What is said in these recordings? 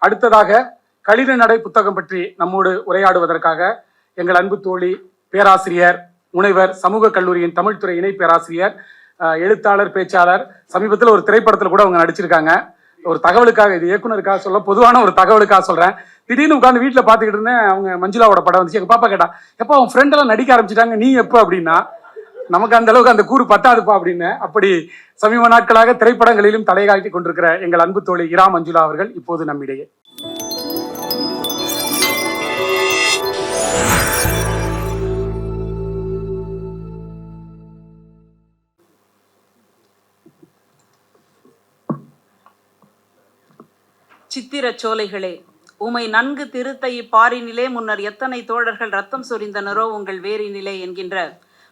அடுத்ததாக களிறு நடை புத்தகம் பற்றி நம்மோடு உரையாடுவதற்காக எங்கள் அன்பு தோழி பேராசிரியர் முனைவர் சமூக கல்லூரியின் தமிழ்துறை இணை பேராசிரியர் எழுத்தாளர் பேச்சாளர் சமீபத்தில் ஒரு திரைப்படத்தில் கூட அவங்க நடிச்சிருக்காங்க. ஒரு தகவலுக்காக, இது இயக்குனருக்காக சொல்ல, பொதுவான ஒரு தகவலுக்காக சொல்றேன். திடீர்னு உட்காந்து வீட்டில் பார்த்துக்கிட்டு இருந்தேன், அவங்க மஞ்சுளாவோட படம் வந்துச்சு. எங்க பாப்பா கேட்டா, எப்போ அவங்க ஃப்ரெண்ட் எல்லாம் நடிக்க ஆரம்பிச்சிட்டாங்க, நீ எப்போ அப்படின்னா, நமக்கு அந்த அளவுக்கு அந்த கூறு பத்தாதுப்பா அப்படின்னு. அப்படி சமீப நாட்களாக திரைப்படங்களிலும் தலைகாட்டி கொண்டிருக்கிற எங்கள் அன்பு தோழி இரா மஞ்சுளா அவர்கள் இப்போது நம்மிடையே. சித்திரச் சோலைகளே, உமை நன்கு திருத்த இப்பாரினிலே முன்னர் எத்தனை தோழர்கள் ரத்தம் சொரிந்தனரோ உங்கள் வேரினிலே என்கின்ற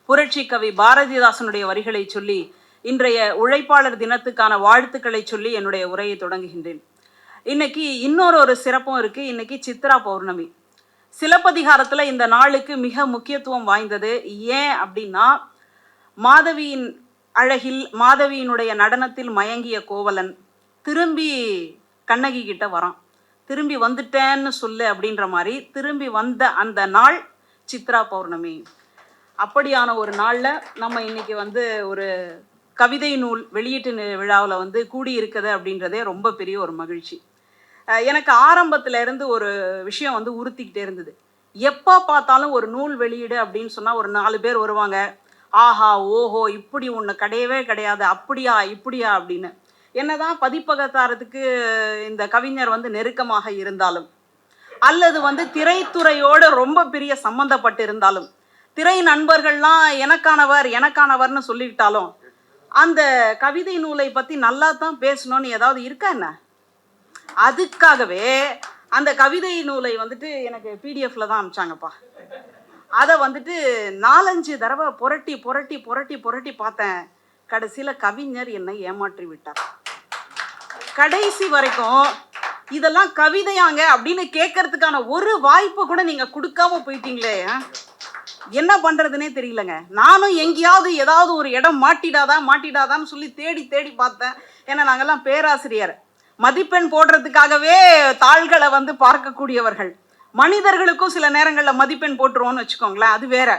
புரட்சி கவி பாரதிதாசனுடைய வரிகளை சொல்லி இன்றைய உழைப்பாளர் தினத்துக்கான வாழ்த்துக்களை சொல்லி என்னுடைய உரையை தொடங்குகின்றேன். இன்னைக்கு இன்னொரு சிறப்பும் இருக்கு. இன்னைக்கு சித்ரா பௌர்ணமி. சிலப்பதிகாரத்துல இந்த நாளுக்கு மிக முக்கியத்துவம் வாய்ந்தது. ஏன் அப்படின்னா, மாதவியின் அழகில், மாதவியினுடைய நடனத்தில் மயங்கிய கோவலன் திரும்பி கண்ணகி கிட்ட வரான். திரும்பி வந்துட்டேன்னு சொல்லு அப்படின்ற மாதிரி திரும்பி வந்த அந்த நாள் சித்ரா பௌர்ணமி. அப்படியான ஒரு நாளில் நம்ம இன்னைக்கு ஒரு கவிதை நூல் வெளியீட்டு விழாவில் கூடியிருக்குது அப்படின்றதே ரொம்ப பெரிய ஒரு மகிழ்ச்சி. எனக்கு ஆரம்பத்துல இருந்து ஒரு விஷயம் உறுத்திக்கிட்டே இருந்தது. எப்போ பார்த்தாலும் ஒரு நூல் வெளியீடு அப்படின்னு சொன்னால் ஒரு 4 பேர் வருவாங்க. ஆஹா ஓஹோ, இப்படி ஒன்று கிடையவே கிடையாது, அப்படியா இப்படியா அப்படின்னு. என்னதான் பதிப்பகத்தாரத்துக்கு இந்த கவிஞர் நெருக்கமாக இருந்தாலும், அல்லது திரைத்துறையோடு ரொம்ப பெரிய சம்பந்தப்பட்டு இருந்தாலும், திரை நண்பர்கள்லாம் எனக்கானவர்னு சொல்லிக்கிட்டாலும், அந்த கவிதை நூலை பற்றி நல்லா தான் பேசணும்னு ஏதாவது இருக்கா என்ன? அதுக்காகவே அந்த கவிதை நூலை எனக்கு பிடிஎஃப்ல தான் அனுப்பிச்சாங்கப்பா. அதை 4-5 தடவை புரட்டி புரட்டி புரட்டி புரட்டி பார்த்தேன். கடைசியில் கவிஞர் என்னை ஏமாற்றி விட்டார். கடைசி வரைக்கும் இதெல்லாம் கவிதையாங்க அப்படின்னு கேட்கறதுக்கான ஒரு வாய்ப்பு கூட நீங்க கொடுக்காம போயிட்டீங்களே, என்ன பண்றதுன்னே தெரியலங்க. நானும் எங்கேயாவது ஏதாவது ஒரு இடம் மாட்டிடாதான்னு சொல்லி தேடி தேடி பார்த்தேன். ஏன்னா நாங்கெல்லாம் பேராசிரியர், மதிப்பெண் போடுறதுக்காகவே தாள்களை பார்க்கக்கூடியவர்கள். மனிதர்களுக்கும் சில நேரங்களில் மதிப்பெண் போட்டுருவோம்னு வச்சுக்கோங்களேன், அது வேற.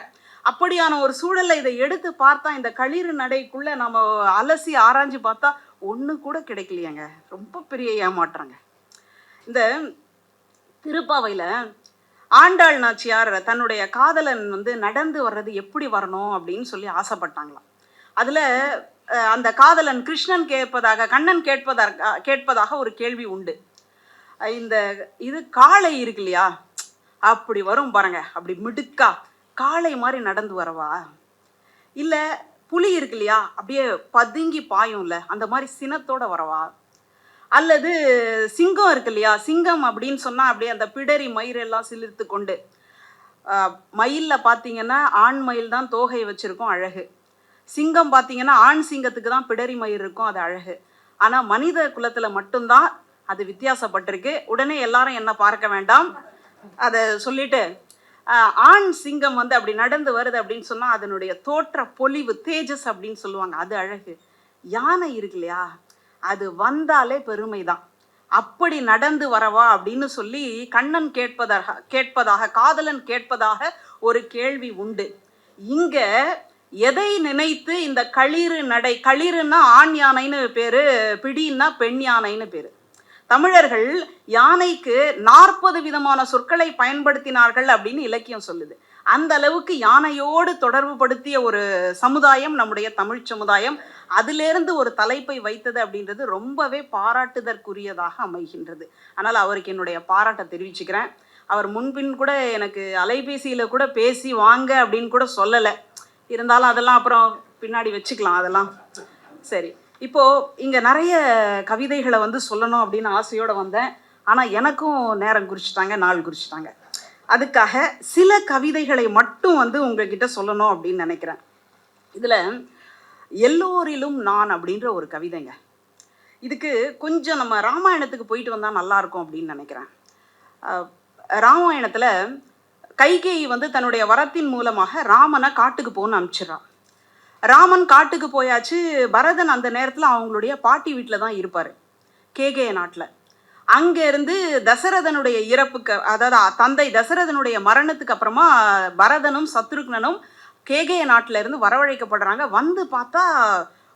அப்படியான ஒரு சூழல்ல இதை எடுத்து பார்த்தா, இந்த களிறு நடைக்குள்ள நம்ம அலசி ஆராய்ஞ்சு பார்த்தா ஒன்று கூட கிடைக்கலையாங்க. ரொம்ப பெரிய ஏமாற்றங்க. இந்த திருப்பாவையில் ஆண்டாள் நாச்சியார் தன்னுடைய காதலன் நடந்து வர்றது எப்படி வரணும் அப்படின்னு சொல்லி ஆசைப்பட்டாங்களாம். அதில் அந்த காதலன் கிருஷ்ணன் கண்ணன் கேட்பதாக ஒரு கேள்வி உண்டு. இது காளை இருக்கு இல்லையா, அப்படி வரும் பாருங்க, அப்படி மிடுக்கா காளை மாதிரி நடந்து வரவா, இல்லை புலி இருக்கு இல்லையா, அப்படியே பதுங்கி பாயும்ல அந்த மாதிரி சினத்தோட வரவா, அல்லது சிங்கம் இருக்கு இல்லையா, சிங்கம் அப்படின்னு சொன்னால் அப்படியே அந்த பிடரி மயிரெல்லாம் சிலிர்த்து கொண்டு, மயிலில் பார்த்தீங்கன்னா ஆண் மயில் தான் தோகை வச்சுருக்கோம், அழகு. சிங்கம் பார்த்தீங்கன்னா ஆண் சிங்கத்துக்கு தான் பிடரி மயிர் இருக்கும், அது அழகு. ஆனால் மனித குலத்தில் மட்டும்தான் அது வித்தியாசப்பட்டிருக்கு. உடனே எல்லாரும் என்ன பார்க்க வேண்டாம், அதை சொல்லிட்டு ஆண் சிங்கம் அப்படி நடந்து வருது அப்படின்னு சொன்னால் அதனுடைய தோற்ற பொலிவு, தேஜஸ் அப்படின்னு சொல்லுவாங்க, அது அழகு. யானை இருக்கு இல்லையா, அது வந்தாலே பெருமை தான். அப்படி நடந்து வரவா அப்படின்னு சொல்லி கண்ணன் கேட்பதாக காதலன் கேட்பதாக ஒரு கேள்வி உண்டு. இங்க எதை நினைத்து இந்த களிறு நடை, களிறுன்னா ஆண் யானைன்னு பேரு, பிடின்னா பெண் யானைன்னு பேரு. தமிழர்கள் யானைக்கு 40 விதமான சொற்களை பயன்படுத்தினார்கள் அப்படின்னு இலக்கியம் சொல்லுது. அந்த அளவுக்கு யானையோடு தொடர்பு படுத்திய ஒரு சமுதாயம் நம்முடைய தமிழ் சமுதாயம். அதிலிருந்து ஒரு தலைப்பை வைத்தது அப்படின்றது ரொம்பவே பாராட்டுதற்குரியதாக அமைகின்றது. அதனால் அவருக்கு என்னுடைய பாராட்டை தெரிவிச்சுக்கிறேன். அவர் முன்பின் கூட எனக்கு அலைபேசியில் கூட பேசி வாங்க அப்படின்னு கூட சொல்லலை. இருந்தாலும் அதெல்லாம் அப்புறம் பின்னாடி வச்சுக்கலாம், அதெல்லாம் சரி. இப்போது இங்கே நிறைய கவிதைகளை சொல்லணும் அப்படின்னு ஆசையோடு வந்தேன். ஆனால் எனக்கும் நேரம் குறிச்சிட்டாங்க, நாள் குறிச்சிட்டாங்க. அதுக்காக சில கவிதைகளை மட்டும் உங்ககிட்ட சொல்லணும் அப்படின்னு நினைக்கிறேன். இதில் எல்லோரிலும் நான் அப்படின்ற ஒரு கவிதைங்க. இதுக்கு கொஞ்சம் நம்ம ராமாயணத்துக்கு போயிட்டு வந்தால் நல்லாயிருக்கும் அப்படின்னு நினைக்கிறேன். ராமாயணத்தில் கைகேயி தன்னுடைய வரத்தின் மூலமாக ராமனை காட்டுக்கு போன்னு அனுப்பிச்சிடறான். ராமன் காட்டுக்கு போயாச்சு. பரதன் அந்த நேரத்தில் அவங்களுடைய பாட்டி வீட்டில் தான் இருப்பார், கேகய நாட்டில். அங்கேருந்து தசரதனுடைய இறப்புக்கு, அதாவது தந்தை தசரதனுடைய மரணத்துக்கு அப்புறமா பரதனும் சத்ருக்னனும் கேகய நாட்டில இருந்து வரவழைக்கப்படுறாங்க. வந்து பார்த்தா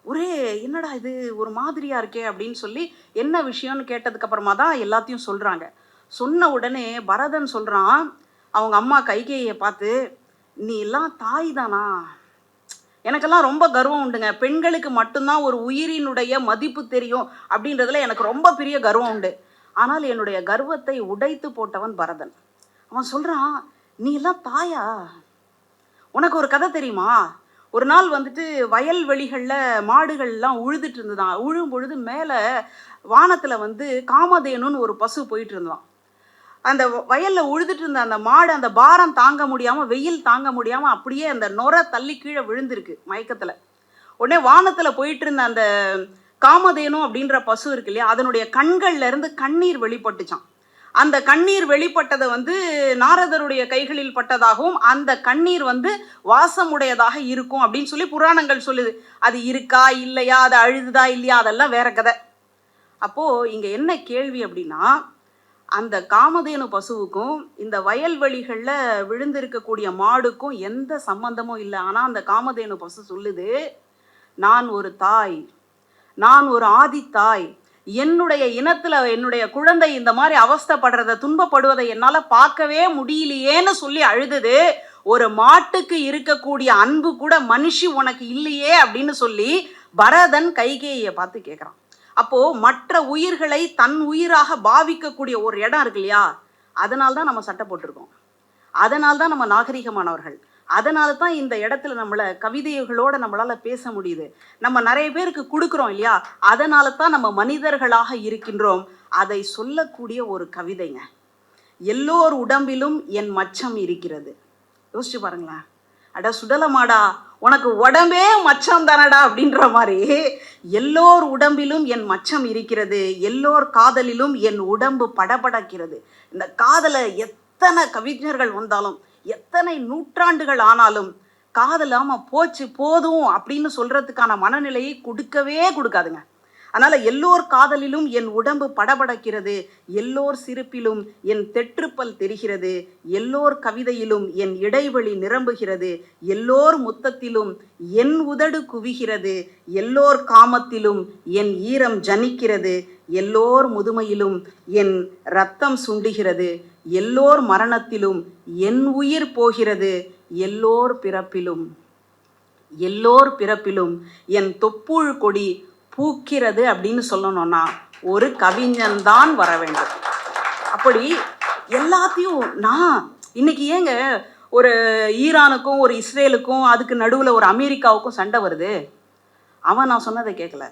ஒரே என்னடா இது ஒரு மாதிரியா இருக்கே அப்படின்னு சொல்லி என்ன விஷயம்னு கேட்டதுக்கு அப்புறமா தான் எல்லாத்தையும் சொல்றாங்க. சொன்ன உடனே பரதன் சொல்றான் அவங்க அம்மா கைகேயியை பார்த்து, நீ எல்லாம் தாய் தானா? எனக்கெல்லாம் ரொம்ப கர்வம் உண்டுங்க. பெண்களுக்கு மட்டும்தான் ஒரு உயிரினுடைய மதிப்பு தெரியும் அப்படின்றதுல எனக்கு ரொம்ப பெரிய கர்வம் உண்டு. ஆனால் என்னுடைய கர்வத்தை உடைத்து போட்டவன் பரதன். அவன் சொல்றான், நீ எல்லாம் தாயா? உனக்கு ஒரு கதை தெரியுமா? ஒரு நாள் வந்துட்டு வயல்வெளிகளில் மாடுகள்லாம் உழுதுட்டு இருந்துதான். உழும் பொழுது மேலே வானத்தில் வந்து காமதேனுன்னு ஒரு பசு போயிட்டு இருந்தான். அந்த வயலில் உழுதுட்டு இருந்த அந்த மாடு அந்த பாரம் தாங்க முடியாமல், வெயில் தாங்க முடியாமல் அப்படியே அந்த நொரை தள்ளி கீழே விழுந்திருக்கு மயக்கத்தில். உடனே வானத்தில் போயிட்டு இருந்த அந்த காமதேனு அப்படின்ற பசு இருக்கு இல்லையா, அதனுடைய கண்கள்ல இருந்து கண்ணீர் வெளிப்பட்டுச்சான். அந்த கண்ணீர் வெளிப்பட்டதை வந்து நாரதருடைய கைகளில் பட்டதாகவும் அந்த கண்ணீர் வந்து வாசமுடையதாக இருக்கும் அப்படின்னு சொல்லி புராணங்கள் சொல்லுது. அது இருக்கா இல்லையா, அது அழுதுதா இல்லையா, அதெல்லாம் வேற கதை. அப்போ இங்க என்ன கேள்வி அப்படின்னா, அந்த காமதேனு பசுவுக்கும் இந்த வயல்வெளிகளில் விழுந்திருக்கக்கூடிய மாடுக்கும் எந்த சம்பந்தமும் இல்லை. ஆனால் அந்த காமதேனு பசு சொல்லுது, நான் ஒரு தாய், நான் ஒரு ஆதித்தாய், என்னுடைய இனத்துல என்னுடைய குழந்தை இந்த மாதிரி அவஸ்தைப்படுறத துன்பப்படுவதை என்னால பார்க்கவே முடியலையேன்னு சொல்லி அழுதுது. ஒரு மாட்டுக்கு இருக்கக்கூடிய அன்பு கூட மனுஷி உனக்கு இல்லையே அப்படின்னு சொல்லி பரதன் கைகேயியை பார்த்து கேட்குறான். அப்போ மற்ற உயிர்களை தன் உயிராக பாவிக்கக்கூடிய ஒரு இடம் இருக்கு இல்லையா, அதனால்தான் நம்ம சட்டை போட்டிருக்கோம், அதனால்தான் நம்ம நாகரிகமானவர்கள், அதனால தான் இந்த இடத்துல நம்மளை கவிதைகளோட நம்மளால பேச முடியுது, நம்ம நிறைய பேருக்கு கொடுக்குறோம் இல்லையா, அதனால தான் நம்ம மனிதர்களாக இருக்கின்றோம். அதை சொல்லக்கூடிய ஒரு கவிதைங்க. எல்லோர் உடம்பிலும் என் மச்சம் இருக்கிறது. யோசிச்சு பாருங்களேன். அட சுடலமாடா, உனக்கு உடம்பே மச்சம் தானடா அப்படின்ற மாதிரி எல்லோர் உடம்பிலும் என் மச்சம் இருக்கிறது, எல்லோர் காதலிலும் என் உடம்பு படபடக்கிறது. இந்த காதலை எத்தனை கவிஞர்கள் வந்தாலும், எத்தனை நூற்றாண்டுகள் ஆனாலும் காதலாம போச்சு போதும் அப்படின்னு சொல்றதுக்கான மனநிலையை கொடுக்கவே கொடுக்காதுங்க. அதனால எல்லோர் காதலிலும் என் உடம்பு படபடக்கிறது, எல்லோர் சிரிப்பிலும் என் தெற்றுப்பல் தெரிகிறது, எல்லோர் கவிதையிலும் என் இடைவெளி நிரம்புகிறது, எல்லோர் முத்தத்திலும் என் உதடு குவிகிறது, எல்லோர் காமத்திலும் என் ஈரம் ஜனிக்கிறது, எல்லோர் முதுமையிலும் என் இரத்தம் சுண்டுகிறது, எல்லோர் மரணத்திலும் என் உயிர் போகிறது, எல்லோர் பிறப்பிலும் என் தொப்புள் கொடி பூக்கிறது அப்படின்னு சொல்லணும்னா ஒரு கவிஞன் தான் வர வேண்டும். அப்படி எல்லாத்தையும் நான் இன்னைக்கு ஏங்க ஒரு ஈரானுக்கும் ஒரு இஸ்ரேலுக்கும் அதுக்கு நடுவில் ஒரு அமெரிக்காவுக்கும் சண்டை வருது? அவன் நான் சொன்னதை கேட்கல,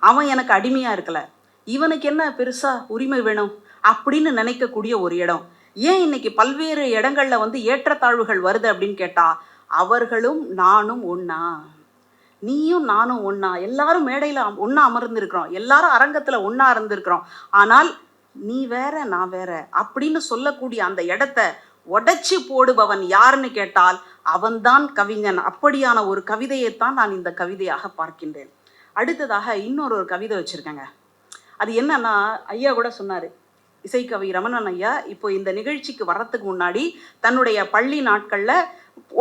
அவன் எனக்கு அடிமையாக இருக்கல, இவனுக்கு என்ன பெருசா உரிமை வேணும் அப்படின்னு நினைக்கக்கூடிய ஒரு இடம். ஏன் இன்னைக்கு பல்வேறு இடங்கள்ல வந்து ஏற்றத்தாழ்வுகள் வருது அப்படின்னு கேட்டா, அவர்களும் நானும் ஒன்னா, நீயும் நானும் ஒன்னா, எல்லாரும் மேடையில ஒன்னா அமர்ந்திருக்கிறோம், எல்லாரும் அரங்கத்துல ஒன்னா இருந்திருக்கிறோம், ஆனால் நீ வேற நான் வேற அப்படின்னு சொல்லக்கூடிய அந்த இடத்த உடைச்சி போடுபவன் யாருன்னு கேட்டால் அவன்தான் கவிஞன். அப்படியான ஒரு கவிதையைத்தான் நான் இந்த கவிதையாக பார்க்கின்றேன். அடுத்ததாக இன்னொரு கவிதை வச்சிருக்கேங்க. அது என்னன்னா, ஐயா கூட சொன்னாரு, இசைக்கவி ரமணன் ஐயா இப்போ இந்த நிகழ்ச்சிக்கு வர்றதுக்கு முன்னாடி தன்னுடைய பள்ளி நாட்கள்ல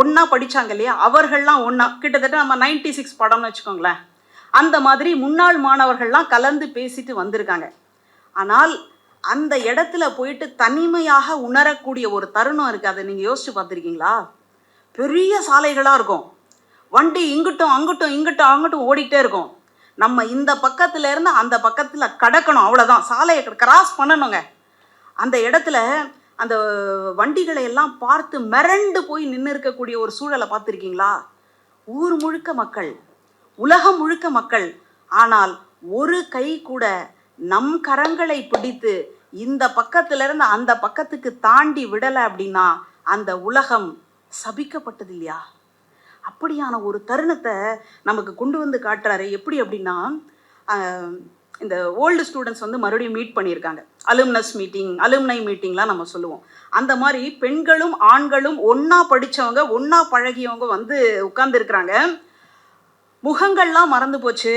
ஒன்னா படிச்சாங்க இல்லையா, அவர்கள்லாம் ஒன்னா கிட்டத்தட்ட நம்ம 96 படம்னு வச்சுக்கோங்களேன், அந்த மாதிரி முன்னாள் மாணவர்கள்லாம் கலந்து பேசிட்டு வந்திருக்காங்க. ஆனால் அந்த இடத்துல போயிட்டு தனிமையாக உணரக்கூடிய ஒரு தருணம் இருக்கு. அதை நீங்க யோசிச்சு பார்த்துருக்கீங்களா? பெரிய சாலைகளா இருக்கும், வண்டி இங்கிட்டும் அங்கிட்டும் இங்கிட்டும் அங்கிட்டும் ஓடிட்டே இருக்கும். நம்ம இந்த பக்கத்துல இருந்து அந்த பக்கத்துல கடக்கணும், அவ்வளவுதான், சாலையை கிராஸ் பண்ணணுங்க. அந்த இடத்துல அந்த வண்டிகளை எல்லாம் பார்த்து மிரண்டு போய் நின்று இருக்கக்கூடிய ஒரு சூழலை பார்த்துருக்கீங்களா? ஊர் முழுக்க மக்கள், உலகம் முழுக்க மக்கள், ஆனால் ஒரு கை கூட நம் கரங்களை பிடித்து இந்த பக்கத்துல இருந்து அந்த பக்கத்துக்கு தாண்டி விடலை அப்படின்னா அந்த உலகம் சபிக்கப்பட்டது இல்லையா? அப்படியான ஒரு தருணத்தை நமக்கு கொண்டு வந்து காட்டுறாரு. எப்படி அப்படின்னா, இந்த ஓல்டு ஸ்டூடெண்ட்ஸ் வந்து மறுபடியும் மீட் பண்ணியிருக்காங்க, அலும்னை மீட்டிங்லாம் நம்ம சொல்லுவோம். அந்த மாதிரி பெண்களும் ஆண்களும் ஒன்றா படித்தவங்க ஒன்றா பழகியவங்க வந்து உட்கார்ந்துருக்குறாங்க. முகங்கள்லாம் மறந்து போச்சு,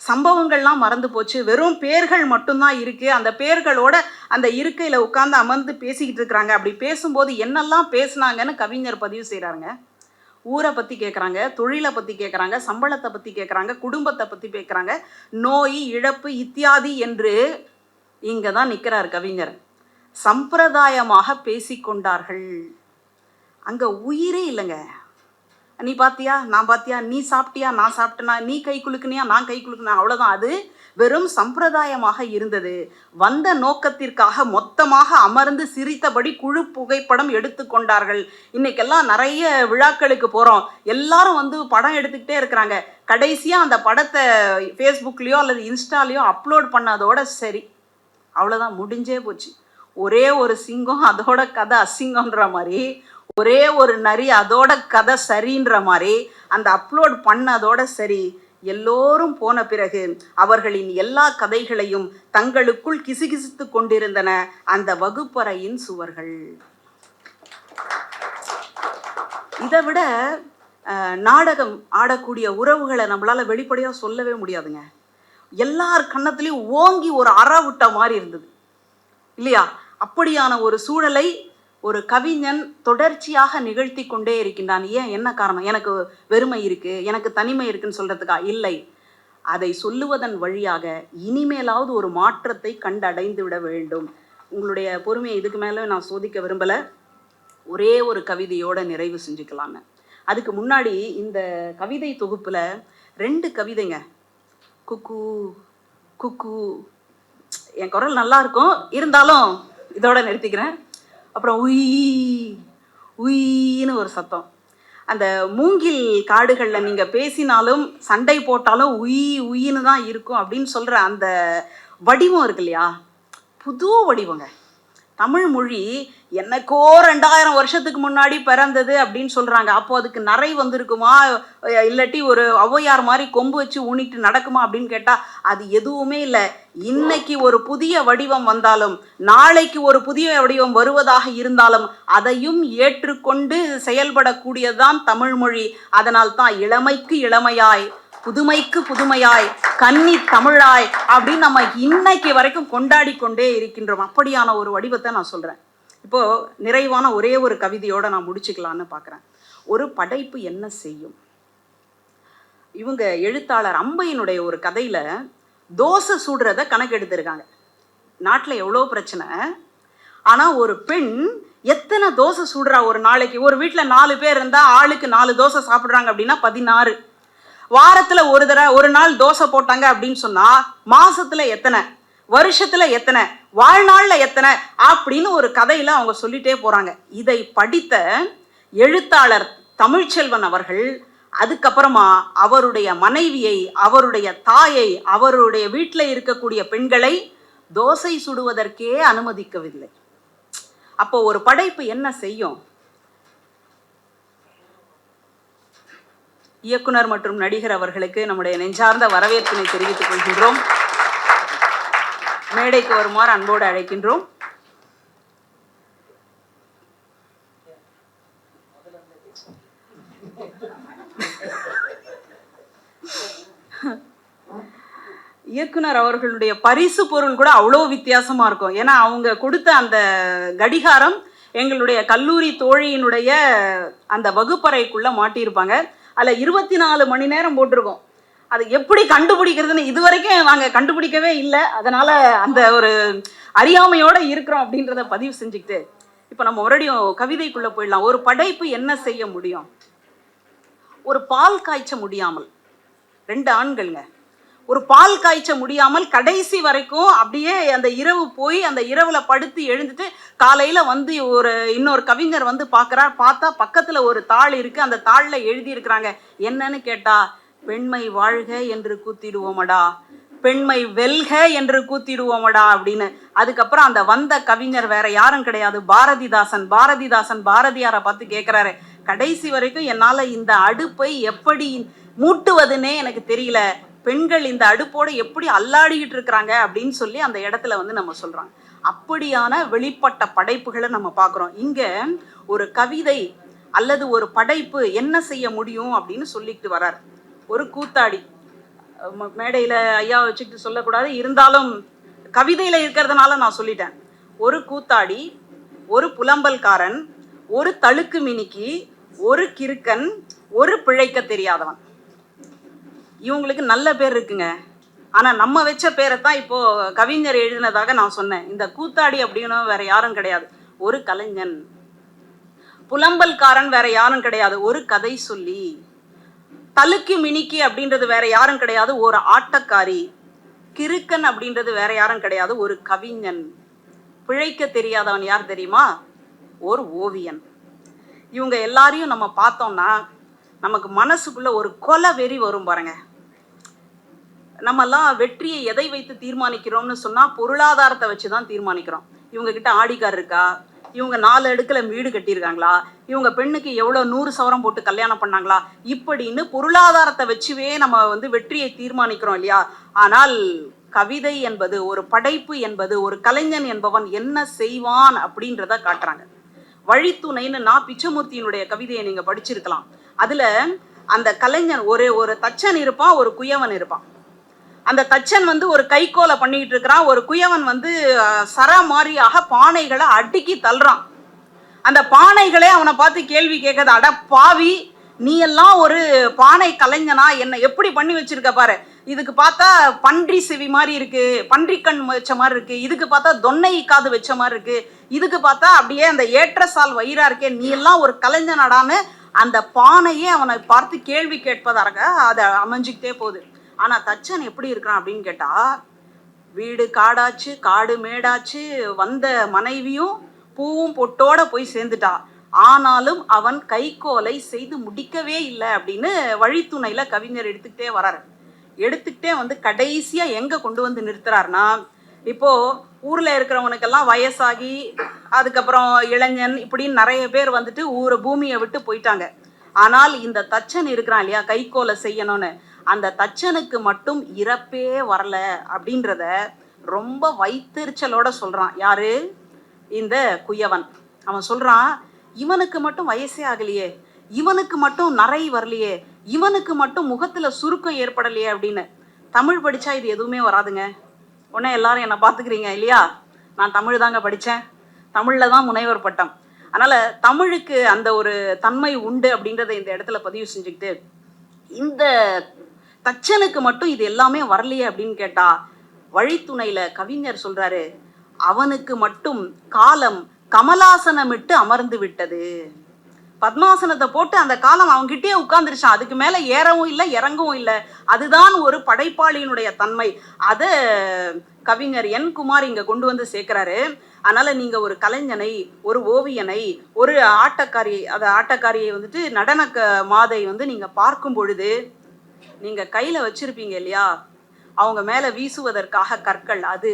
சம்பவங்கள்லாம் மறந்து போச்சு, வெறும் பேர்கள் மட்டும்தான் இருக்கு. அந்த பேர்களோட அந்த இருக்கையில உட்கார்ந்து அமர்ந்து பேசிக்கிட்டு இருக்கிறாங்க. அப்படி பேசும்போது என்னெல்லாம் பேசுனாங்கன்னு கவிஞர் பதிவு செய்கிறாருங்க. ஊரை பற்றி கேட்குறாங்க, தொழிலை பற்றி கேட்குறாங்க, சம்பளத்தை பற்றி கேட்குறாங்க, குடும்பத்தை பற்றி கேட்குறாங்க, நோய் இழப்பு இத்தியாதி என்று இங்கே தான் நிற்கிறார் கவிஞர். சம்பிரதாயமாக பேசிக்கொண்டார்கள். அங்கே உயிரே இல்லைங்க. நீ பார்த்தியா நான் பார்த்தியா, நீ சாப்பிட்டியா நான் சாப்பிட்டனா, நீ கை குலுக்குனியா நான் கை குலுக்குனா, அவ்வளோதான். அது வெறும் சம்பிரதாயமாக இருந்தது. வந்த நோக்கத்திற்காக மொத்தமாக அமர்ந்து சிரித்தபடி குழு புகைப்படம் எடுத்துக்கொண்டார்கள். இன்னைக்கெல்லாம் நிறைய விழாக்களுக்கு போகிறோம், எல்லாரும் வந்து படம் எடுத்துக்கிட்டே இருக்கிறாங்க. கடைசியாக அந்த படத்தை ஃபேஸ்புக்லேயோ அல்லது இன்ஸ்டாலேயோ அப்லோட் பண்ணதோட சரி, அவ்வளோதான், முடிஞ்சே போச்சு. ஒரே ஒரு சிங்கம் அதோட கதை அசிங்கன்ற மாதிரி, ஒரே ஒரு நரி அதோட கதை சரின்ற மாதிரி அந்த அப்லோட் பண்ணதோட சரி. எல்லோரும் போன பிறகு அவர்களின் எல்லா கதைகளையும் தங்களுக்குள் கிசுகிசுத்து கொண்டிருந்தன அந்த வகுப்பறையின் சுவர்கள். இதை விட நாடகம் ஆடக்கூடிய உறவுகளை நம்மளால வெளிப்படையாக சொல்லவே முடியாதுங்க. எல்லார் கன்னத்துலேயும் ஓங்கி ஒரு அற விட்ட மாதிரி இருந்தது இல்லையா? அப்படியான ஒரு சூழலை ஒரு கவிஞன் தொடர்ச்சியாக நிகழ்த்தி கொண்டே இருக்கின்றான். ஏன், என்ன காரணம்? எனக்கு வெறுமை இருக்கு, எனக்கு தனிமை இருக்குன்னு சொல்றதுக்கா? இல்லை, அதை சொல்லுவதன் வழியாக இனிமேலாவது ஒரு மாற்றத்தை கண்டடைந்து விட வேண்டும். உங்களுடைய பொறுமையை இதுக்கு மேலே நான் சோதிக்க விரும்பலை. ஒரே ஒரு கவிதையோட நிறைவு செஞ்சுக்கலான்னு. அதுக்கு முன்னாடி இந்த கவிதை தொகுப்புல 2 கவிதைங்க. குக்கு குக்கு, என் குரல் நல்லா இருக்கும், இருந்தாலும் இதோட நிறுத்திக்கிறேன். அப்புறம் உய் உயின்னு ஒரு சத்தம். அந்த மூங்கில் காடுகளில் நீங்கள் பேசினாலும் சண்டை போட்டாலும் உய் உயின்னு தான் இருக்கும் அப்படின்னு சொல்கிற அந்த வடிவம் இருக்கு இல்லையா? புது வடிவங்க. தமிழ் மொழி என்னக்கோ 2000 வருஷத்துக்கு முன்னாடி பிறந்தது அப்படின்னு சொல்கிறாங்க. அப்போ அதுக்கு நரை வந்திருக்குமா, இல்லாட்டி ஒரு ஔவையார் மாதிரி கொம்பு வச்சு ஊனிட்டு நடக்குமா அப்படின்னு கேட்டால் அது எதுவுமே இல்லை. இன்னைக்கு ஒரு புதிய வடிவம் வந்தாலும் நாளைக்கு ஒரு புதிய வடிவம் வருவதாக இருந்தாலும் அதையும் ஏற்றுக்கொண்டு செயல்படக்கூடியதுதான் தமிழ் மொழி. அதனால் தான் இளமைக்கு இளமையாய், புதுமைக்கு புதுமையாய், கன்னி தமிழாய் அப்படின்னு நம்ம இன்னைக்கு வரைக்கும் கொண்டாடி கொண்டே இருக்கின்றோம். அப்படியான ஒரு வடிவத்தை நான் சொல்கிறேன். இப்போது நிறைவான ஒரே ஒரு கவிதையோடு நான் முடிச்சுக்கலான்னு பார்க்குறேன். ஒரு படைப்பு என்ன செய்யும்? இவங்க எழுத்தாளர் அம்பையினுடைய ஒரு கதையில் தோசை சுடுறத கணக்கெடுத்திருக்காங்க. நாட்டில் எவ்வளோ பிரச்சனை, ஆனால் ஒரு பெண் எத்தனை தோசை சுடுறா ஒரு நாளைக்கு? ஒரு வீட்டில் 4 பேர் இருந்தால் ஆளுக்கு 4 தோசை சாப்பிட்றாங்க அப்படின்னா 16. வாரத்தில் ஒரு நாள் தோசை போட்டாங்க அப்படின்னு சொன்னால் மாசத்துல எத்தனை, வருஷத்துல எத்தனை, வாழ்நாள்ல எத்தனை அப்படின்னு ஒரு கதையில அவங்க சொல்லிட்டே போறாங்க. இதை படித்த எழுத்தாளர் தமிழ்ச்செல்வன் அவர்கள் அதுக்கப்புறமா அவருடைய மனைவியை, அவருடைய தாயை, அவருடைய வீட்டில் இருக்கக்கூடிய பெண்களை தோசை சுடுவதற்கே அனுமதிக்கவில்லை. அப்போ ஒரு படைப்பு என்ன செய்யும்? இயக்குனர் மற்றும் நடிகர் அவர்களுக்கு நம்முடைய நெஞ்சார்ந்த வரவேற்பினை தெரிவித்துக் கொள்கின்றோம். மேடைக்கு வருமாறு அன்போடு அழைக்கின்றோம். இயக்குனர் அவர்களுடைய பரிசு பொருள் கூட அவ்வளோ வித்தியாசமா இருக்கும். ஏன்னா அவங்க கொடுத்த அந்த கடிகாரம் எங்களுடைய கல்லூரி தோழியினுடைய அந்த வகுப்பறைக்குள்ள மாட்டியிருப்பாங்க. அதில் 24 மணி நேரம் போட்டிருக்கோம். அது எப்படி கண்டுபிடிக்கிறதுன்னு இதுவரைக்கும் நாங்கள் கண்டுபிடிக்கவே இல்லை. அதனால் அந்த ஒரு அறியாமையோடு இருக்கிறோம் அப்படின்றத பதிவு செஞ்சுக்கிட்டு இப்போ நம்ம மறுபடியும் கவிதைக்குள்ளே போயிடலாம். ஒரு படைப்பு என்ன செய்ய முடியும்? ஒரு பால் காய்ச்ச முடியாமல் 2 ஆண்கள்ங்க, ஒரு பால் காய்ச்ச முடியாமல் கடைசி வரைக்கும் அப்படியே அந்த இரவு போய் அந்த இரவில் படுத்து எழுந்துட்டு காலையில் வந்து இன்னொரு கவிஞர் வந்து பார்க்குறார். பார்த்தா பக்கத்தில் ஒரு தாள் இருக்குது. அந்த தாளில் எழுதியிருக்கிறாங்க. என்னன்னு கேட்டால், பெண்மை வாழ்க என்று கூத்திடுவோமடா, பெண்மை வெல்க என்று கூத்திடுவோமடா அப்படின்னு. அதுக்கப்புறம் அந்த வந்த கவிஞர் வேற யாரும் கிடையாது, பாரதிதாசன். பாரதியாரை பார்த்து கேட்குறாரு, கடைசி வரைக்கும் என்னால் இந்த அடுப்பை எப்படி மூட்டுவதுன்னே எனக்கு தெரியல, பெண்கள் இந்த அடுப்போடு எப்படி அல்லாடிக்கிட்டு இருக்கிறாங்க அப்படின்னு சொல்லி அந்த இடத்துல வந்து நம்ம சொல்கிறாங்க. அப்படியான வெளிப்பட்ட படைப்புகளை நம்ம பார்க்குறோம். இங்கே ஒரு கவிதை அல்லது ஒரு படைப்பு என்ன செய்ய முடியும் அப்படின்னு சொல்லிட்டு வர்றார். ஒரு கூத்தாடி மேடையில் ஐயா வச்சுக்கிட்டு சொல்லக்கூடாது, இருந்தாலும் கவிதையில் இருக்கிறதுனால நான் சொல்லிட்டேன். ஒரு கூத்தாடி, ஒரு புலம்பல்காரன், ஒரு தழுக்கு மினிக்கி, ஒரு கிறுக்கன், ஒரு பிழைக்க தெரியாதவன். இவங்களுக்கு நல்ல பேர் இருக்குங்க. ஆனால் நம்ம வச்ச பேரை தான் இப்போது கவிஞர் எழுதினதாக நான் சொன்னேன். இந்த கூத்தாடி அப்படின்னு வேற யாரும் கிடையாது, ஒரு கலைஞன். புலம்பல்காரன் வேற யாரும் கிடையாது, ஒரு கதை சொல்லி. தலுக்கி மினிக்கி அப்படின்றது வேற யாரும் கிடையாது, ஒரு ஆட்டக்காரி. கிறுக்கன் அப்படின்றது வேற யாரும் கிடையாது, ஒரு கவிஞன். பிழைக்க தெரியாதவன் யார் தெரியுமா? ஒரு ஓவியன். இவங்க எல்லாரையும் நம்ம பார்த்தோம்னா நமக்கு மனசுக்குள்ள ஒரு கொலை வெறி வரும் பாருங்க. நம்மெல்லாம் வெற்றியை எதை வைத்து தீர்மானிக்கிறோம்னு சொன்னா பொருளாதாரத்தை வச்சுதான் தீர்மானிக்கிறோம். இவங்க கிட்ட ஆடிக்கார் இருக்கா, இவங்க 4 அடுக்குல வீடு கட்டியிருக்காங்களா, இவங்க பெண்ணுக்கு எவ்வளோ 100 சவரம் போட்டு கல்யாணம் பண்ணாங்களா, இப்படின்னு பொருளாதாரத்தை வச்சுவே நம்ம வெற்றியை தீர்மானிக்கிறோம் இல்லையா? ஆனால் கவிதை என்பது, ஒரு படைப்பு என்பது, ஒரு கலைஞன் என்பவன் என்ன செய்வான் அப்படின்றத காட்டுறாங்க. வழித்துணைன்னு நான் பிச்சமூர்த்தியினுடைய கவிதையை நீங்க படிச்சிருக்கலாம். அதுல அந்த கலைஞன் ஒரு தச்சன் இருப்பான், ஒரு குயவன் இருப்பான். அந்த தச்சன் ஒரு கைக்கோலை பண்ணிக்கிட்டு இருக்கிறான், ஒரு குயவன் சரமாரியாக பானைகளை அடுக்கி தள்ளுறான். அந்த பானைகளே அவனை பார்த்து கேள்வி கேட்குது, அட பாவி, நீ எல்லாம் ஒரு பானை கலைஞனா, என்ன எப்படி பண்ணி வச்சிருக்க பாரு, இதுக்கு பார்த்தா பன்றி செவி மாதிரி இருக்கு, பன்றி கண் வச்ச மாதிரி இருக்கு, இதுக்கு பார்த்தா தொன்னை காது வச்ச மாதிரி இருக்கு, இதுக்கு பார்த்தா அப்படியே அந்த ஏற்றசால் வயிறா இருக்கே, நீ எல்லாம் ஒரு கலைஞனடான்னு அந்த பானையே அவனை பார்த்து கேள்வி கேட்பதாக அதை அமைஞ்சிக்கிட்டே போகுது. ஆனா தச்சன் எப்படி இருக்கிறான் அப்படின்னு கேட்டா, வீடு காடாச்சு, காடு மேடாச்சு, வந்த மனைவியும் பூவும் பொட்டோட போய் சேர்ந்துட்டா, ஆனாலும் அவன் கைக்கோலை செய்து முடிக்கவே இல்லை அப்படின்னு வழித்துணையில கவிஞர் எடுத்துக்கிட்டே கடைசியா எங்க கொண்டு நிறுத்துறாருன்னா, இப்போ ஊர்ல இருக்கிறவனுக்கெல்லாம் வயசாகி அதுக்கப்புறம் இளைஞன் இப்படின்னு நிறைய பேர் ஊரை பூமியை விட்டு போயிட்டாங்க. ஆனால் இந்த தச்சன் இருக்கிறான் இல்லையா, கைக்கோலை செய்யணும்னு, அந்த தச்சனுக்கு மட்டும் இறப்பே வரல அப்படின்றத ரொம்ப வைத்தெரிச்சலோட சொல்றான். யாரு? இந்த குயவன். அவன் சொல்றான், இவனுக்கு மட்டும் வயசே ஆகலையே, இவனுக்கு மட்டும் நரை வரலையே, இவனுக்கு மட்டும் முகத்துல சுருக்கம் ஏற்படலையே அப்படின்னு. தமிழ் படிச்சா இது எதுவுமே வராதுங்க. உடனே எல்லாரும் என்னை பார்த்துக்கிறீங்க இல்லையா? நான் தமிழ் தாங்க படித்தேன், தமிழில் தான் முனைவர் பட்டம். அதனால் தமிழுக்கு அந்த ஒரு தன்மை உண்டு அப்படின்றத இந்த இடத்துல பதிவு செஞ்சுக்கிட்டு, இந்த தச்சனுக்கு மட்டும் இது எல்லாமே வரலையே அப்படின்னு கேட்டா, வழித்துணையில் கவிஞர் சொல்கிறாரு, அவனுக்கு மட்டும் காலம் கமலாசனமிட்டு அமர்ந்து விட்டது. பத்மாசனத்தை போட்டு அந்த காலம் அவன்கிட்டயே உட்கார்ந்துருச்சான், அதுக்கு மேலே ஏறவும் இல்லை இறங்கவும் இல்லை. அதுதான் ஒரு படைப்பாளியினுடைய தன்மை. அதை கவிஞர் என். குமார் இங்கே கொண்டு சேர்க்கிறாரு. அதனால் நீங்கள் ஒரு கலைஞனை, ஒரு ஓவியனை, ஒரு ஆட்டக்காரியை நடன மாதை நீங்கள் பார்க்கும் பொழுது நீங்கள் கையில் வச்சுருப்பீங்க இல்லையா, அவங்க மேலே வீசுவதற்காக கற்கள், அது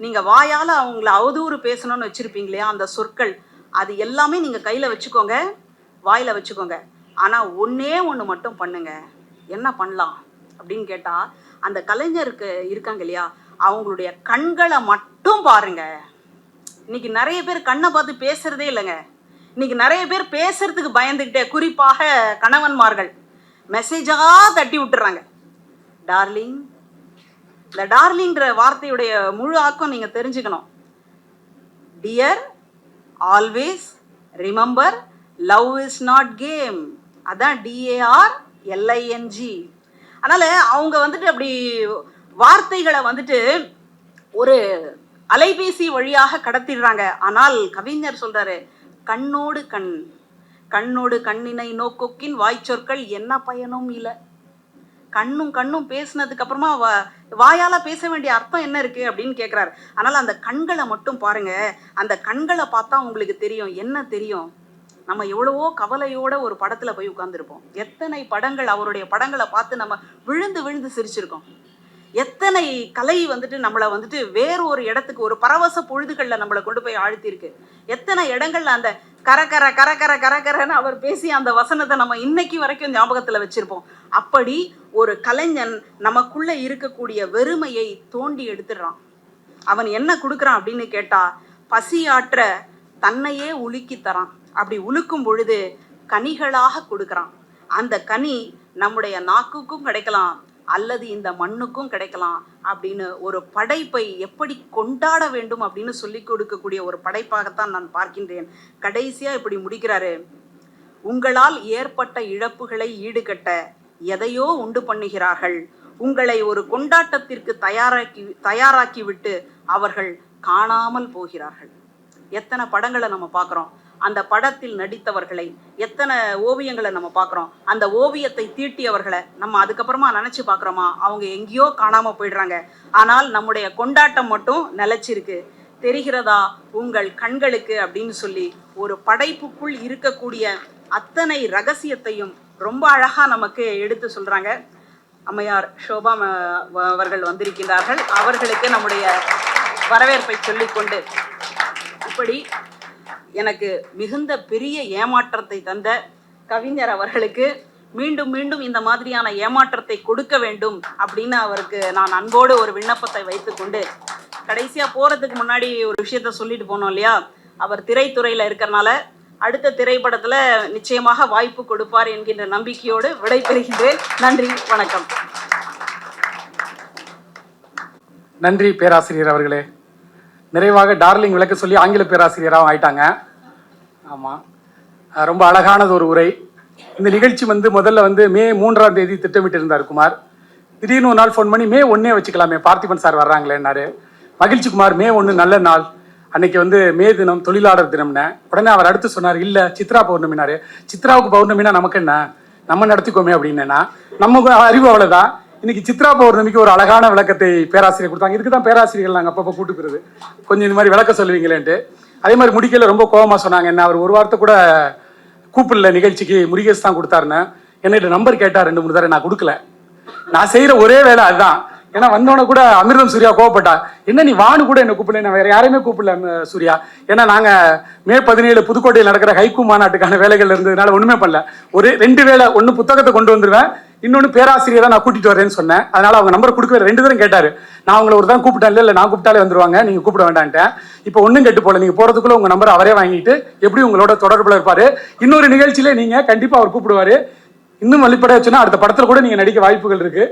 நீங்கள் வாயால் அவங்கள அவதூறு பேசணும்னு வச்சுருப்பீங்க இல்லையா, அந்த சொற்கள், அது எல்லாமே நீங்கள் கையில் வச்சுக்கோங்க, வாயில் வச்சுக்கோங்க. ஆனால் ஒன்றே ஒன்று மட்டும் பண்ணுங்க. என்ன பண்ணலாம் அப்படின்னு கேட்டால், அந்த கலைஞருக்கு இருக்காங்க இல்லையா, அவங்களுடைய கண்களை மட்டும் பாருங்க. இன்னைக்கு நிறைய பேர் கண்ணை பார்த்து பேசுறதே இல்லைங்க. இன்னைக்கு நிறைய பேர் பேசுறதுக்கு பயந்துக்கிட்டே, குறிப்பாக கணவன்மார்கள் மெசேஜாக தட்டி விட்டுறாங்க. டார்லிங், இந்த டார்லிங்கிற வார்த்தையுடைய முழு ஆக்கம் நீங்கள் தெரிஞ்சுக்கணும். Dear, always, remember, love is not game. அதான் DARLING. அதனால அவங்க அப்படி வார்த்தைகளை ஒரு அலைபேசி வழியாக கடத்திடுறாங்க. ஆனால் கவிஞர் சொல்றாரு, கண்ணோடு கண், கண்ணோடு கண்ணினை நோக்கொக்கின் வாய்ச்சொற்கள் என்ன பயனும் இல்லை. கண்ணும் பேசினதுக்கு அப்புறமா வாயால பேச வேண்டிய அர்த்தம் என்ன இருக்கு அப்படின்னு கேட்கிறாரு. அதனால அந்த கண்களை மட்டும் பாருங்க. அந்த கண்களை பார்த்தா உங்களுக்கு தெரியும் என்ன தெரியும். நம்ம எவ்வளவோ கவலையோட ஒரு படத்துல போய் உட்கார்ந்துருப்போம். எத்தனை படங்கள், அவருடைய படங்களை பார்த்து நம்ம விழுந்து விழுந்து சிரிச்சிருக்கோம். எத்தனை கலை நம்மளை வேற ஒரு இடத்துக்கு, ஒரு பரவச பொழுதுகளில் நம்மளை கொண்டு போய் ஆழ்த்திருக்கு. எத்தனை இடங்கள்ல அந்த கரன்னு அவர் பேசி அந்த வசனத்தை நம்ம இன்னைக்கு வரைக்கும் ஞாபகத்துல வச்சிருப்போம். அப்படி ஒரு கலைஞன் நமக்குள்ள இருக்கக்கூடிய வெறுமையை தோண்டி எடுத்துடுறான். அவன் என்ன கொடுக்குறான் அப்படின்னு கேட்டா, பசியாற்ற தன்னையே உலுக்கி தரான். அப்படி உலுக்கும் பொழுது கனிகளாக கொடுக்குறான். அந்த கனி நம்முடைய நாக்குக்கும் கிடைக்கலாம், அல்லது இந்த மண்ணுக்கும் கிடைக்கலாம் அப்படின்னு ஒரு படைப்பை எப்படி கொண்டாட வேண்டும் அப்படின்னு சொல்லிக் கொடுக்கக்கூடிய ஒரு படைப்பாகத்தான் நான் பார்க்கின்றேன். கடைசியா இப்படி முடிக்கிறாரு, உங்களால் ஏற்பட்ட இழப்புகளை ஈடுகட்ட எதையோ உண்டு பண்ணுகிறார்கள். உங்களை ஒரு கொண்டாட்டத்திற்கு தயாராக்கிவிட்டு அவர்கள் காணாமல் போகிறார்கள். எத்தனை படங்களை நம்ம பார்க்குறோம், அந்த படத்தில் நடித்தவர்களை, எத்தனை ஓவியங்களை நம்ம பார்க்குறோம், அந்த ஓவியத்தை தீட்டியவர்களை நம்ம அதுக்கப்புறமா நினச்சி பார்க்குறோமா? அவங்க எங்கேயோ காணாமல் போயிடுறாங்க. ஆனால் நம்முடைய கொண்டாட்டம் மட்டும் நிலைச்சிருக்கு. தெரிகிறதா உங்கள் கண்களுக்கு அப்படின்னு சொல்லி ஒரு படைப்புக்குள் இருக்கக்கூடிய அத்தனை ரகசியத்தையும் ரொம்ப அழகா நமக்கு எடுத்து சொல்றாங்க. அம்மையார் ஷோபா அவர்கள் வந்திருக்கின்றார்கள். அவர்களுக்கு நம்முடைய வரவேற்பை சொல்லிக்கொண்டு, இப்படி எனக்கு மிகுந்த பெரிய ஏமாற்றத்தை தந்த கவிஞர் அவர்களுக்கு மீண்டும் மீண்டும் இந்த மாதிரியான ஏமாற்றத்தை கொடுக்க வேண்டும் அப்படின்னு அவருக்கு நான் அன்போடு ஒரு விண்ணப்பத்தை வைத்துக்கொண்டு, கடைசியா போறதுக்கு முன்னாடி ஒரு விஷயத்த சொல்லிட்டு போனோம் இல்லையா, அவர் திரைத்துறையில இருக்கிறனால அடுத்த திரைப்படத்துல நிச்சயமாக வாய்ப்பு கொடுப்பார் என்கின்ற நம்பிக்கையோடு விடைபெறுகின்றேன். நன்றி, வணக்கம். நன்றி பேராசிரியர் அவர்களே. நிறைவாக டார்லிங் விளக்க சொல்லி ஆங்கில பேராசிரியராகவும் ஆயிட்டாங்க. ஆமாம், ரொம்ப அழகானது ஒரு உரை. இந்த நிகழ்ச்சி முதல்ல மே 3ஆம் தேதி திட்டமிட்டு இருந்தார் குமார். திடீர்னு ஒரு நாள் ஃபோன் பண்ணி மே 1 வச்சுக்கலாமே, பார்த்திபன் சார் வர்றாங்களேன்னாரு. மகிழ்ச்சி குமார், மே 1 நல்ல நாள், அன்னைக்கு மே தினம், தொழிலாளர் தினம்னு. உடனே அவர் அடுத்து சொன்னார், இல்லை சித்ரா பௌர்ணமினாரு. சித்ராவுக்கு பௌர்ணமினா நமக்கு என்ன, நம்ம நடத்திக்கோமே அப்படின்னா. நமக்கு அறிவு அவ்வளோதான். இன்னைக்கு சித்ரா பௌர்ணமிக்கு ஒரு அழகான விளக்கத்தை பேராசிரியர் கொடுத்தாங்க. இதுக்கு தான் பேராசிரியர்கள் நாங்கள் அப்பப்போ கூட்டுக்கிறது, கொஞ்சம் இந்த மாதிரி விளக்க சொல்லுவீங்களேன்ட்டு. அதே மாதிரி முடிக்கல ரொம்ப கோபமாக சொன்னாங்க என்ன, அவர் ஒரு வாரத்தை கூட கூப்பிடல நிகழ்ச்சிக்கு, முருகேஷ் தான் கொடுத்தாருன்னு. என்னிட்ட நம்பர் கேட்டார் 2-3 தடவை, நான் கொடுக்கல. நான் செய்கிற ஒரே வேலை அதுதான். ஏன்னா வந்தோடனே கூட அமிர்தம் சூர்யா கோவப்பட்டா, என்ன நீ வானு கூட என்ன கூப்பிடல, நான் வேற யாரையுமே கூப்பிடல சூர்யா. ஏன்னா நாங்கள் மே 17 புதுக்கோட்டையில் நடக்கிற ஹைக்கூ மாநாட்டுக்கான வேலைகள் இருந்ததுனால ஒன்றுமே பண்ணல. ஒரு 2 வேலை, ஒன்று புத்தகத்தை கொண்டு வந்துடுவேன், இன்னொன்று பேராசிரியரை நான் கூட்டிட்டு வரேன்னு சொன்னேன். அதனால அவங்க நம்பர் கொடுக்கவே 2 தரம் கேட்டார். நான் அவங்கள ஒரு தான் கூப்பிட்டேன், இல்லை நான் கூப்பிட்டாலே வந்துருவாங்க, நீங்கள் கூப்பிட வேண்டான்ட்டேன். இப்போ ஒன்றும் கெட்டு போல, நீங்கள் போகிறதுக்குள்ள உங்கள் நம்பர் அவரே வாங்கிட்டு எப்படி உங்களோட தொடர்பில் இருப்பார். இன்னொரு நிகழ்ச்சியில நீங்கள் கண்டிப்பாக அவர் கூப்பிடுவார். இன்னும் வழிபட வச்சுன்னா அடுத்த படத்தில் கூட நீங்கள் நடிக்க வாய்ப்புகள் இருக்கு.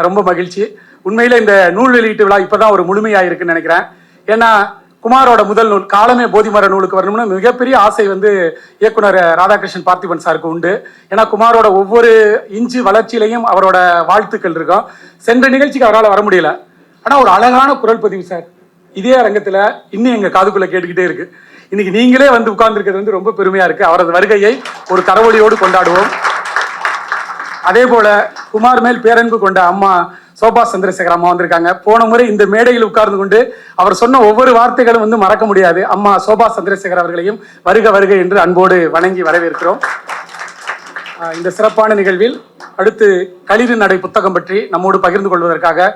ரொம்ப மகிழ்ச்சி. உண்மையில இந்த நூல் வெளியீட்டு விழா இப்பதான் ஒரு முழுமையாக இருக்குன்னு நினைக்கிறேன். ஏன்னா குமாரோட முதல் நூல் காலமே போதிமர நூலுக்கு வரணும்னு மிகப்பெரிய ஆசை இயக்குனர் ராதாகிருஷ்ணன் பார்த்திபன் சாருக்கு உண்டு. ஏன்னா குமாரோட ஒவ்வொரு இன்ச்சு வளர்ச்சியிலையும் அவரோட வாழ்த்துக்கள் இருக்கும். சென்ற நிகழ்ச்சிக்கு அவரால் வர முடியல, ஆனால் ஒரு அழகான குரல் பதிவு சார் இதே அரங்கத்தில் இன்னும் எங்கள் காதுக்குள்ளே கேட்டுக்கிட்டே இருக்கு. இன்னைக்கு நீங்களே உட்கார்ந்துருக்கிறது ரொம்ப பெருமையா இருக்கு. அவரது வருகையை ஒரு கரவொலியோடு கொண்டாடுவோம். அதே போல குமார் மேல் பேரன்பு கொண்ட அம்மா சோபா சந்திரசேகர் அம்மா வந்திருக்காங்க. போன முறை இந்த மேடையில் உட்கார்ந்து கொண்டு அவர் சொன்ன ஒவ்வொரு வார்த்தைகளும் மறக்க முடியாது. அம்மா சோபா சந்திரசேகர் அவர்களையும் வருக வருக என்று அன்போடு வணங்கி வரவேற்கிறோம். இந்த சிறப்பான நிகழ்வில் அடுத்து களிறு நடை புத்தகம் பற்றி நம்மோடு பகிர்ந்து கொள்வதற்காக